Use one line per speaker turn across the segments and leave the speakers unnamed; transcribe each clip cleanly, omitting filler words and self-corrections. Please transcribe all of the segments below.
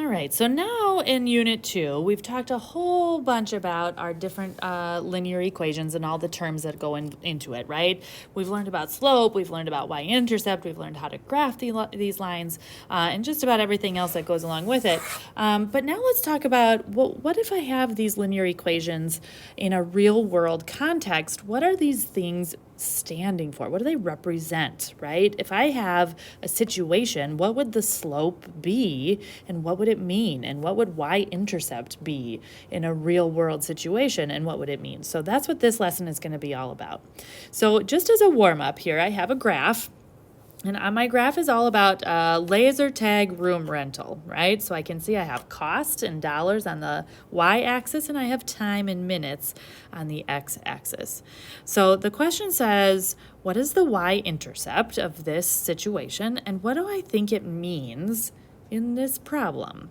All right, so now in Unit 2, we've talked a whole bunch about our different linear equations and all the terms that go into it, right? We've learned about slope, we've learned about y-intercept, we've learned how to graph these lines, and just about everything else that goes along with it. But now let's talk about, what if I have these linear equations in a real-world context? What are these things standing for? What do they represent, right? If I have a situation, what would the slope be and what would it mean? And what would y-intercept be in a real world situation and what would it mean? So that's what this lesson is going to be all about. So just as a warm up here, I have a graph. And on my graph is all about laser tag room rental, right? So I can see I have cost in dollars on the y-axis and I have time in minutes on the x-axis. So the question says, what is the y-intercept of this situation and what do I think it means in this problem?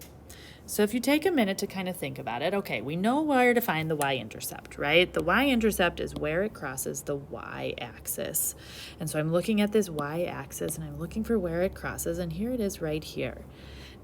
So if you take a minute to kind of think about it, okay, we know where to find the y-intercept, right? The y-intercept is where it crosses the y-axis. And so I'm looking at this y-axis and I'm looking for where it crosses, and here it is right here.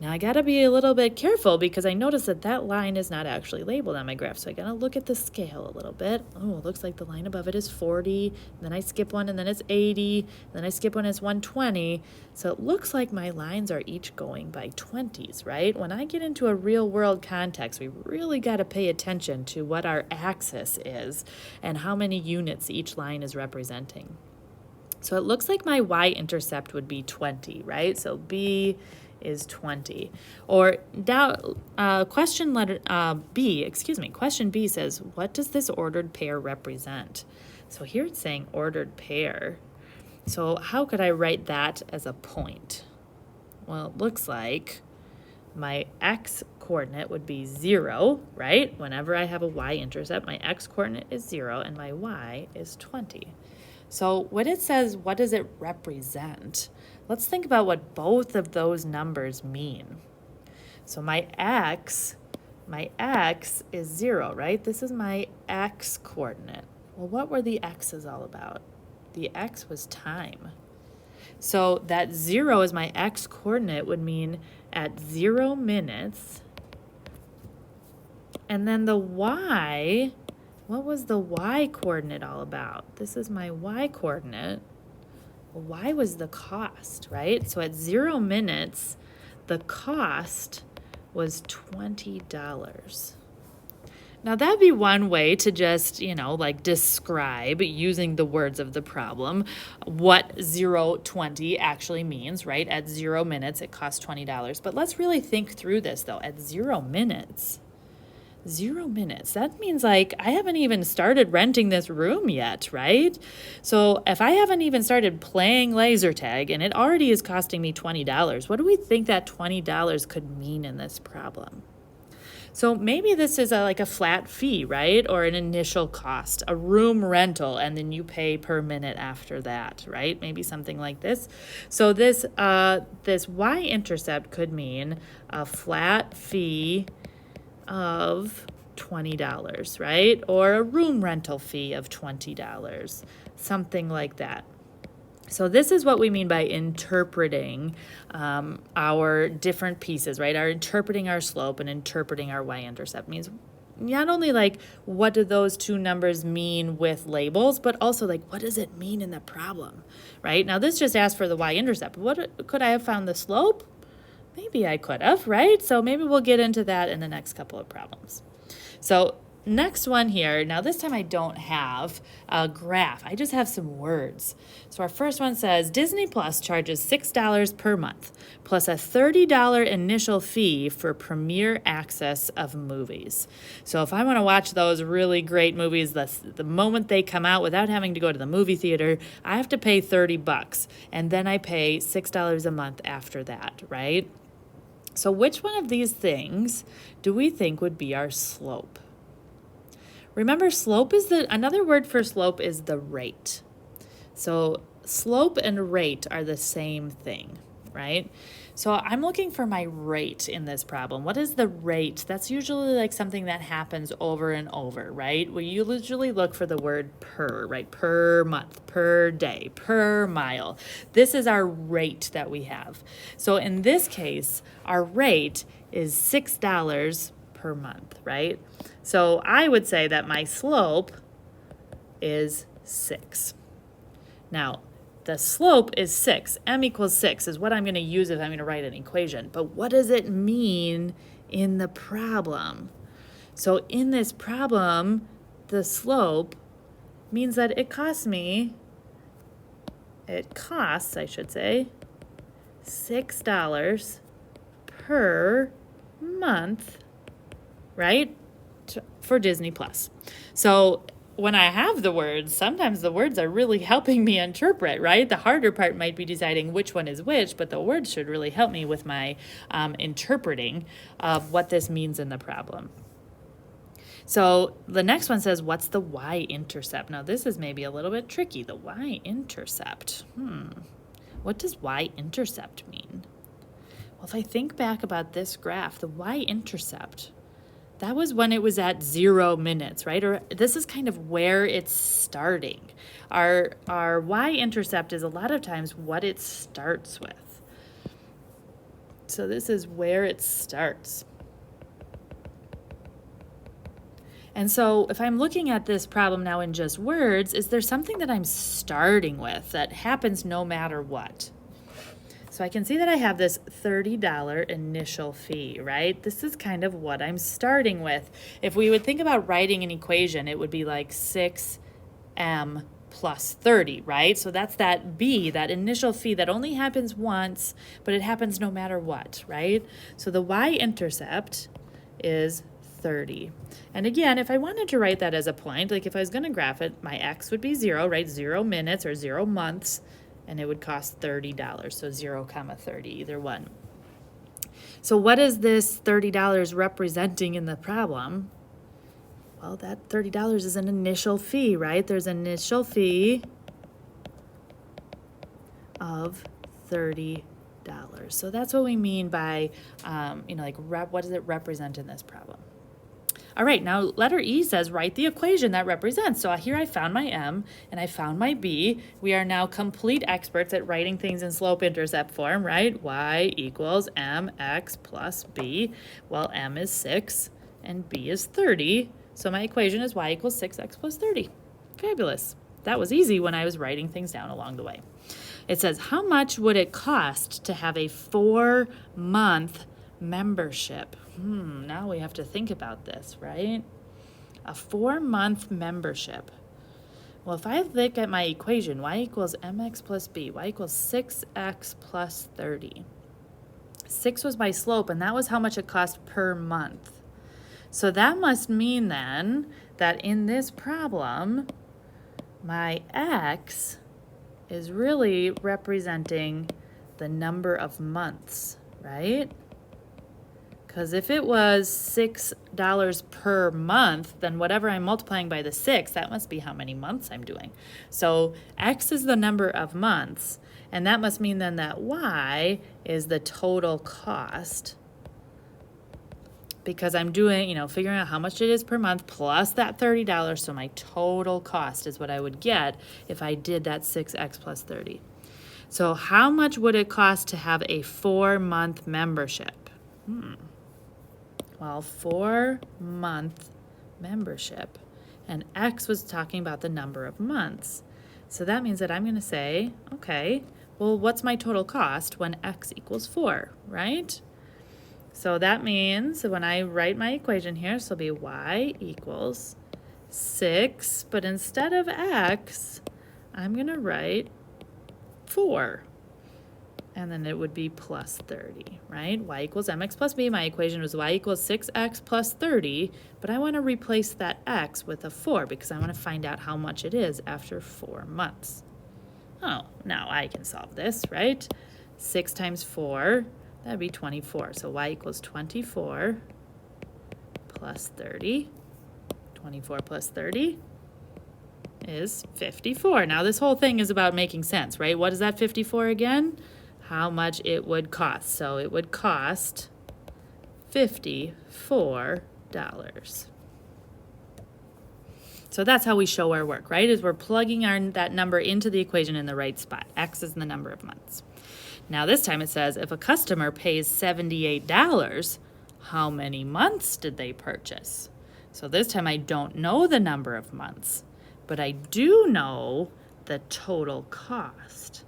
Now I gotta be a little bit careful because I notice that that line is not actually labeled on my graph. So I gotta look at the scale a little bit. Oh, it looks like the line above it is 40, then I skip one and then it's 80, then I skip one, it's 120. So it looks like my lines are each going by 20s, right? When I get into a real world context, we really gotta pay attention to what our axis is and how many units each line is representing. So it looks like my y-intercept would be 20, right? So B is 20. Or question B says, what does this ordered pair represent? So here it's saying ordered pair. So how could I write that as a point? Well, it looks like my x coordinate would be 0, right? Whenever I have a y-intercept, my x coordinate is 0 and my y is 20. So when it says, what does it represent? Let's think about what both of those numbers mean. So my x is 0, right? This is my x coordinate. Well, what were the x's all about? The x was time. So that 0 is my x coordinate would mean at 0 minutes. And then the y, what was the y coordinate all about? This is my y coordinate. Y was the cost, right? So at 0 minutes, the cost was $20. Now that'd be one way to just, describe using the words of the problem what 0.20 actually means, right? At 0 minutes, it costs $20. But let's really think through this though. At 0 minutes, 0 minutes. That means I haven't even started renting this room yet, right? So if I haven't even started playing laser tag and it already is costing me $20, what do we think that $20 could mean in this problem? So maybe this is like a flat fee, right? Or an initial cost, a room rental, and then you pay per minute after that, right? Maybe something like this. So this y-intercept could mean a flat fee of $20, right? Or a room rental fee of $20, something like that. So this is what we mean by interpreting our different pieces, right? Interpreting our slope and interpreting our y-intercept means not only what do those two numbers mean with labels, but also what does it mean in the problem, right? Now this just asks for the y-intercept. What could I have found the slope? Maybe I could have, right? So maybe we'll get into that in the next couple of problems. So next one here, now this time I don't have a graph, I just have some words. So our first one says, Disney Plus charges $6 per month, plus a $30 initial fee for premiere access of movies. So if I want to watch those really great movies the moment they come out without having to go to the movie theater, I have to pay $30, and then I pay $6 a month after that, right? So which one of these things do we think would be our slope? Remember, slope is another word for slope is the rate. So slope and rate are the same thing, right? So I'm looking for my rate in this problem. What is the rate? That's usually something that happens over and over, right? We usually look for the word per, right? Per month, per day, per mile. This is our rate that we have. So in this case, our rate is $6 per month, right? So I would say that my slope is 6. Now, the slope is 6. M equals 6 is what I'm going to use if I'm going to write an equation. But what does it mean in the problem? So in this problem, the slope means that it costs, I should say, $6 per month, right, for Disney Plus. So when I have the words, sometimes the words are really helping me interpret, right? The harder part might be deciding which one is which, but the words should really help me with my interpreting of what this means in the problem. So the next one says, what's the y-intercept? Now this is maybe a little bit tricky, the y-intercept. What does y-intercept mean? Well, if I think back about this graph, the y-intercept, that was when it was at 0 minutes, right? Or this is kind of where it's starting. Our y-intercept is a lot of times what it starts with. So this is where it starts. And so if I'm looking at this problem now in just words, is there something that I'm starting with that happens no matter what? So I can see that I have this $30 initial fee, right? This is kind of what I'm starting with. If we would think about writing an equation, it would be like 6m plus 30, right? So that's that B, that initial fee that only happens once, but it happens no matter what, right? So the y-intercept is 30. And again, if I wanted to write that as a point, like if I was going to graph it, my x would be 0, right? 0 minutes or 0 months, and it would cost $30. So 0, 30, either one. So what is this $30 representing in the problem? Well, that $30 is an initial fee, right? There's an initial fee of $30. So that's what we mean by, what does it represent in this problem? All right, now letter E says write the equation that represents. So here I found my M and I found my B. We are now complete experts at writing things in slope-intercept form, right? Y equals mx plus b. Well, M is 6 and B is 30. So my equation is y equals 6x plus 30. Fabulous. That was easy when I was writing things down along the way. It says, how much would it cost to have a 4-month membership? Now we have to think about this, right? A 4-month membership. Well, if I look at my equation, y equals mx plus b, y equals 6x plus 30. 6 was my slope, and that was how much it cost per month. So that must mean then that in this problem, my x is really representing the number of months, right? Because if it was $6 per month, then whatever I'm multiplying by the 6, that must be how many months I'm doing. So x is the number of months, and that must mean then that y is the total cost, because I'm doing, figuring out how much it is per month plus that $30, so my total cost is what I would get if I did that 6x plus 30. So how much would it cost to have a 4-month membership? Well, 4-month membership, and X was talking about the number of months. So that means that I'm going to say, okay, well, what's my total cost when X equals 4, right? So that means when I write my equation here, so it'll be y equals 6, but instead of X, I'm going to write 4. And then it would be plus 30, right? Y equals mx plus b. My equation was y equals 6x plus 30, but I want to replace that x with a 4 because I want to find out how much it is after 4 months. Oh, now I can solve this, right? 6 times 4, that'd be 24. So y equals 24 plus 30. 24 plus 30 is 54. Now this whole thing is about making sense, right? What is that 54 again? How much it would cost. So it would cost $54. So that's how we show our work, right? Is we're plugging that number into the equation in the right spot. X is the number of months. Now this time it says if a customer pays $78 how many months did they purchase? So this time I don't know the number of months, but I do know the total cost.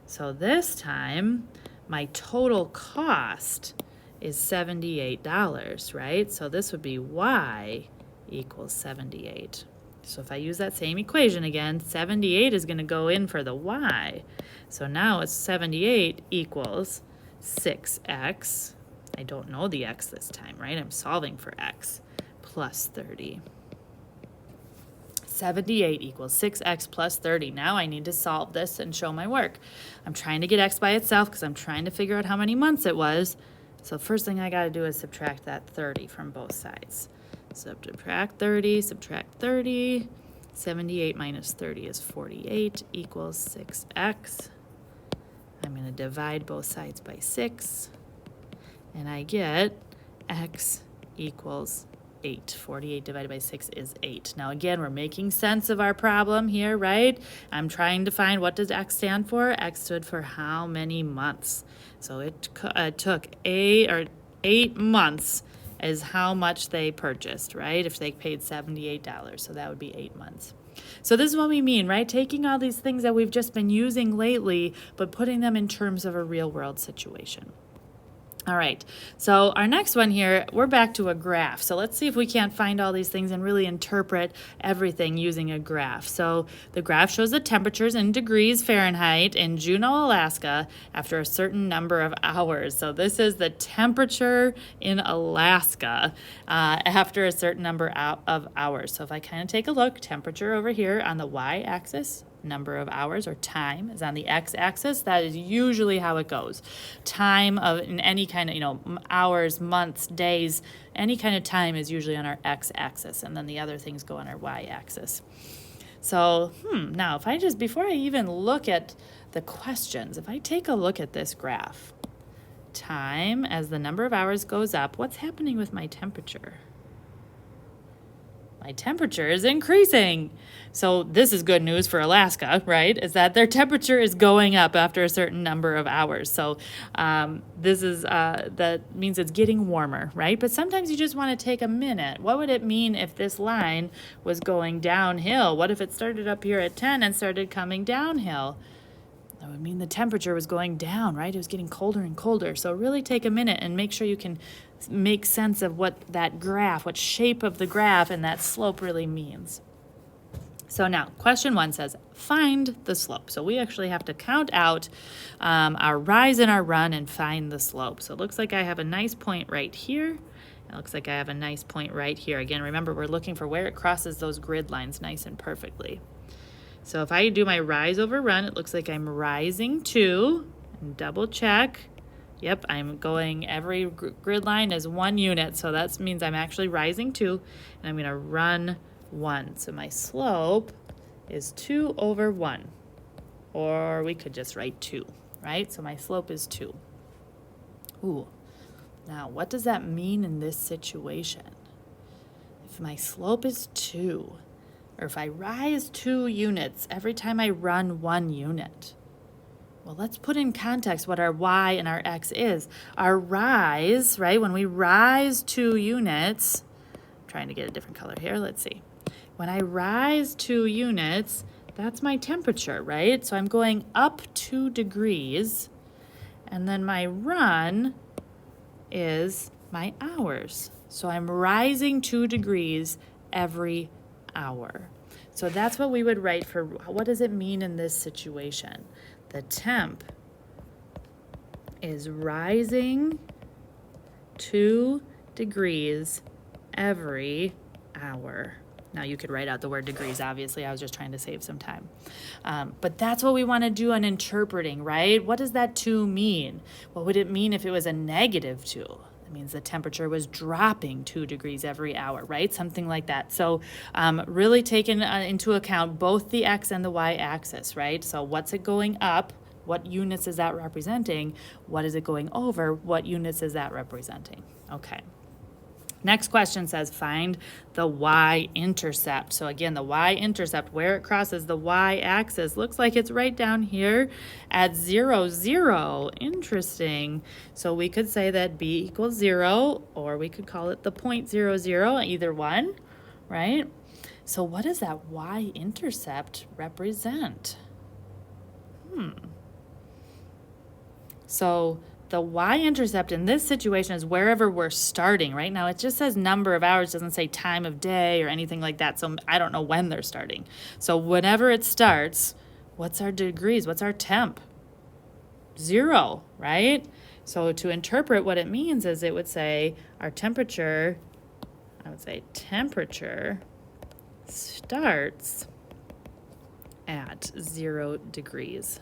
So this time my total cost is $78, right? So this would be Y equals 78. So if I use that same equation again, 78 is going to go in for the Y. So now it's 78 equals 6x. I don't know the x this time, right? I'm solving for x plus 30. 78 equals 6x plus 30. Now I need to solve this and show my work. I'm trying to get x by itself because I'm trying to figure out how many months it was. So first thing I got to do is subtract that 30 from both sides. Subtract 30, subtract 30. 78 minus 30 is 48 equals 6x. I'm going to divide both sides by 6. And I get x equals 8. 48 divided by 6 is 8. Now again, we're making sense of our problem here, right? I'm trying to find, what does x stand for? X stood for how many months. So it took 8 months is how much they purchased, right? If they paid $78, so that would be 8 months. So this is what we mean, right? Taking all these things that we've just been using lately, but putting them in terms of a real world situation. All right, so our next one here, we're back to a graph. So let's see if we can't find all these things and really interpret everything using a graph. So the graph shows the temperatures in degrees Fahrenheit in Juneau, Alaska after a certain number of hours. So this is the temperature in Alaska after a certain number of hours. So if I kind of take a look, temperature over here on the y-axis, number of hours or time is on the x-axis. That is usually how it goes. Time of in any kind of, hours, months, days, any kind of time is usually on our x-axis, and then the other things go on our y-axis. So, now if I just, before I even look at the questions, if I take a look at this graph, time as the number of hours goes up, what's happening with my temperature? My temperature is increasing. So this is good news for Alaska, right? Is that their temperature is going up after a certain number of hours. So this is that means it's getting warmer, right? But sometimes you just want to take a minute. What would it mean if this line was going downhill? What if it started up here at 10 and started coming downhill? That would mean the temperature was going down, right? It was getting colder and colder. So really take a minute and make sure you can make sense of what that graph, what shape of the graph and that slope really means. So now, question 1 says, find the slope. So we actually have to count out our rise and our run and find the slope. So it looks like I have a nice point right here. It looks like I have a nice point right here. Again, remember, we're looking for where it crosses those grid lines nice and perfectly. So if I do my rise over run, it looks like I'm rising 2, and double check. Yep, I'm going, every grid line is 1 unit, so that means I'm actually rising 2, and I'm going to run 1. So my slope is 2 over 1, or we could just write 2, right? So my slope is 2. Ooh, now what does that mean in this situation? If my slope is 2, or if I rise 2 units every time I run 1 unit, well, let's put in context what our y and our x is. Our rise, right, when we rise 2 units, I'm trying to get a different color here, let's see. When I rise 2 units, that's my temperature, right? So I'm going up 2 degrees, and then my run is my hours. So I'm rising 2 degrees every hour. So that's what we would write for what does it mean in this situation? The temp is rising 2 degrees every hour. Now you could write out the word degrees, obviously. I was just trying to save some time. But that's what we want to do in interpreting, right? What does that 2 mean? What would it mean if it was a negative 2? It means the temperature was dropping 2 degrees every hour, right? Something like that. So really taking into account both the x and the y-axis, right? So what's it going up? What units is that representing? What is it going over? What units is that representing? Okay. Next question says find the y-intercept. So again, the y-intercept, where it crosses the y-axis, looks like it's right down here at 0, 0. Interesting. So we could say that b equals 0, or we could call it the point 0, 0, either one, right? So what does that y-intercept represent? So the y-intercept in this situation is wherever we're starting. Right now it just says number of hours, doesn't say time of day or anything like that, so I don't know when they're starting. So whenever it starts, what's our degrees? What's our temp? 0, right? So to interpret what it means is it would say our temperature, I would say temperature starts at 0 degrees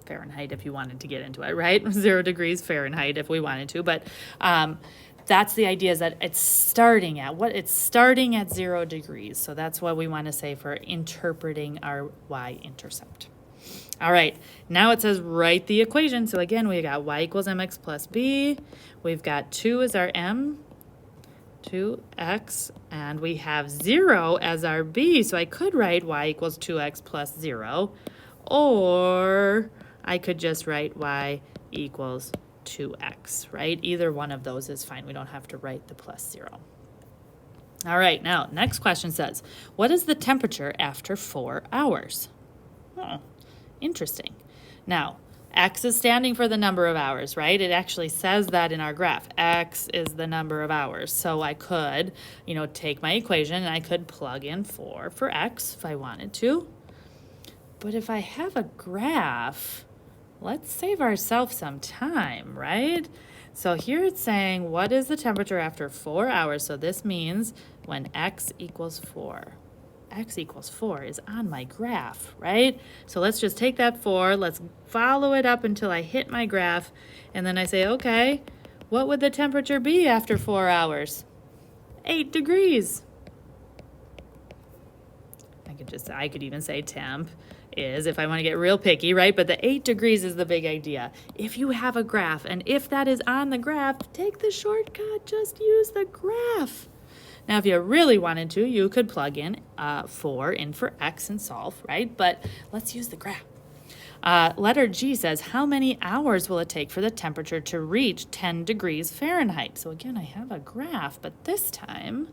Fahrenheit if you wanted to get into it, right? 0 degrees Fahrenheit if we wanted to, but that's the idea, is that it's starting at 0 degrees. So that's what we want to say for interpreting our y-intercept. All right, now it says write the equation. So again, we got y equals mx plus b. We've got 2 as our m, 2x, and we have 0 as our b. So I could write y equals 2x plus 0, or I could just write y equals 2x, right? Either one of those is fine. We don't have to write the plus 0. All right, now, next question says, what is the temperature after 4 hours? Oh, interesting. Now, x is standing for the number of hours, right? It actually says that in our graph. X is the number of hours. So I could, take my equation and I could plug in 4 for x if I wanted to. But if I have a graph, let's save ourselves some time, right? So here it's saying, what is the temperature after 4 hours? So this means when x equals 4. X equals 4 is on my graph, right? So let's just take that 4, let's follow it up until I hit my graph, and then I say, okay, what would the temperature be after 4 hours? 8 degrees. I could even say temp is, if I want to get real picky, right? But the 8 degrees is the big idea. If you have a graph, and if that is on the graph, take the shortcut, just use the graph. Now, if you really wanted to, you could plug in 4 in for x and solve, right? But let's use the graph. Letter G says, how many hours will it take for the temperature to reach 10 degrees Fahrenheit? So again, I have a graph, but this time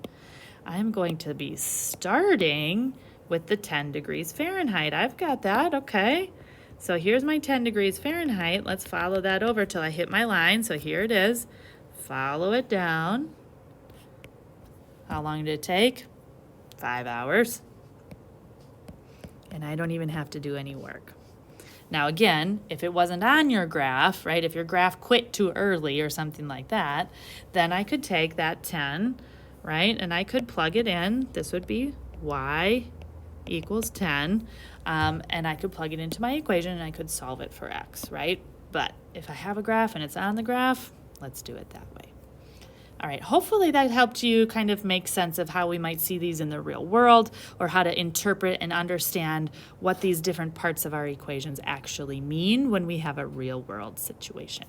I'm going to be starting with the 10 degrees Fahrenheit. I've got that, okay. So here's my 10 degrees Fahrenheit. Let's follow that over till I hit my line. So here it is. Follow it down. How long did it take? 5 hours. And I don't even have to do any work. Now again, if it wasn't on your graph, right, if your graph quit too early or something like that, then I could take that 10, right, and I could plug it in. This would be y equals 10, and I could plug it into my equation and I could solve it for x, right? But if I have a graph and it's on the graph, let's do it that way. All right, hopefully that helped you kind of make sense of how we might see these in the real world, or how to interpret and understand what these different parts of our equations actually mean when we have a real world situation.